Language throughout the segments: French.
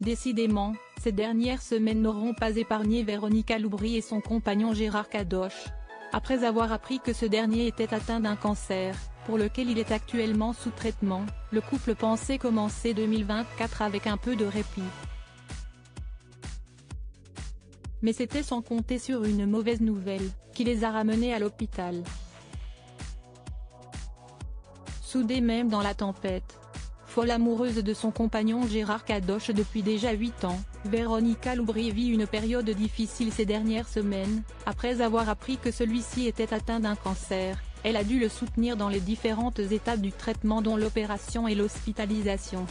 Décidément, ces dernières semaines n'auront pas épargné Véronica Loubry et son compagnon Gérard Kadosh. Après avoir appris que ce dernier était atteint d'un cancer, pour lequel il est actuellement sous traitement, le couple pensait commencer 2024 avec un peu de répit. Mais c'était sans compter sur une mauvaise nouvelle, qui les a ramenés à l'hôpital. Soudée même dans la tempête. Folle amoureuse de son compagnon Gérard Kadosh depuis déjà 8 ans, Véronica Loubry vit une période difficile ces dernières semaines. Après avoir appris que celui-ci était atteint d'un cancer, elle a dû le soutenir dans les différentes étapes du traitement dont l'opération et l'hospitalisation.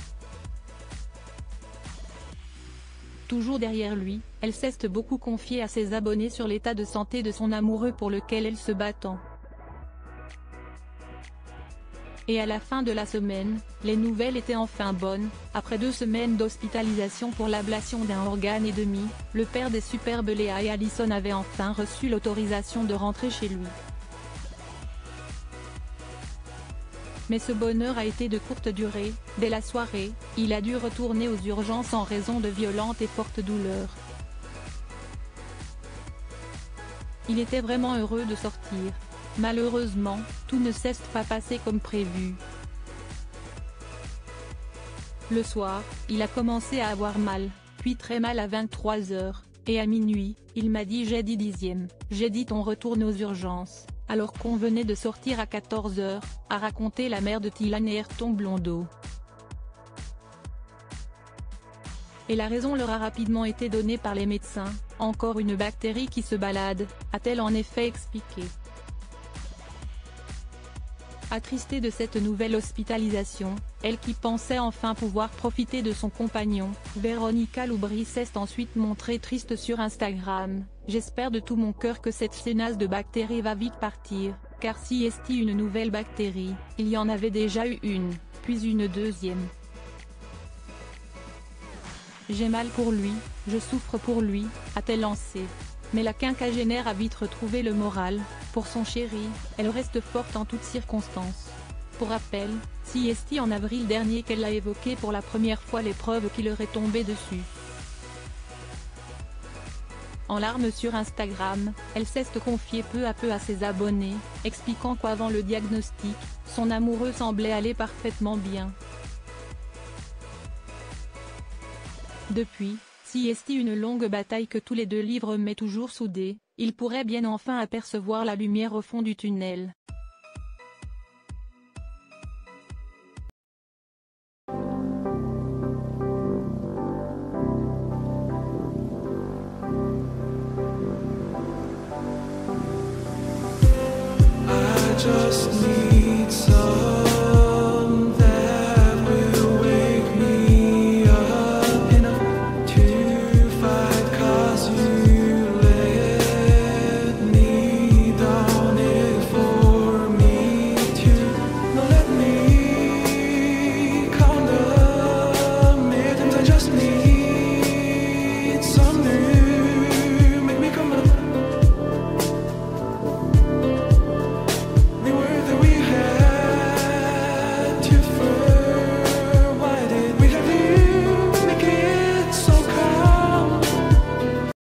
Toujours derrière lui, elle s'est beaucoup confiée à ses abonnés sur l'état de santé de son amoureux pour lequel elle se bat tant. Et à la fin de la semaine, les nouvelles étaient enfin bonnes. Après 2 semaines d'hospitalisation pour l'ablation d'un organe et demi, le père des superbes Léa et Alison avait enfin reçu l'autorisation de rentrer chez lui. Mais ce bonheur a été de courte durée. Dès la soirée, il a dû retourner aux urgences en raison de violentes et fortes douleurs. Il était vraiment heureux de sortir. Malheureusement, tout ne s'est pas passé comme prévu. Le soir, il a commencé à avoir mal, puis très mal à 23 h, et à minuit, il m'a dit j'ai dit dixième, j'ai dit on retourne aux urgences, alors qu'on venait de sortir à 14 h, a raconté la mère de Tilan et Ayrton Blondeau. Et la raison leur a rapidement été donnée par les médecins, encore une bactérie qui se balade, a-t-elle en effet expliqué. Attristée de cette nouvelle hospitalisation, elle qui pensait enfin pouvoir profiter de son compagnon, Véronica Loubry s'est ensuite montrée triste sur Instagram. J'espère de tout mon cœur que cette sénace de bactérie va vite partir, car si est une nouvelle bactérie, il y en avait déjà eu une, puis une deuxième. J'ai mal pour lui, je souffre pour lui, a-t-elle lancé. Mais la quinquagénaire a vite retrouvé le moral. Pour son chéri, elle reste forte en toutes circonstances. Pour rappel, c'est en avril dernier qu'elle a évoqué pour la première fois l'épreuve qui leur est tombée dessus. En larmes sur Instagram, elle s'est confiée peu à peu à ses abonnés, expliquant qu'avant le diagnostic, son amoureux semblait aller parfaitement bien. Depuis, si est une longue bataille que tous les deux livrent mais toujours soudés, ils pourraient bien enfin apercevoir la lumière au fond du tunnel. I just need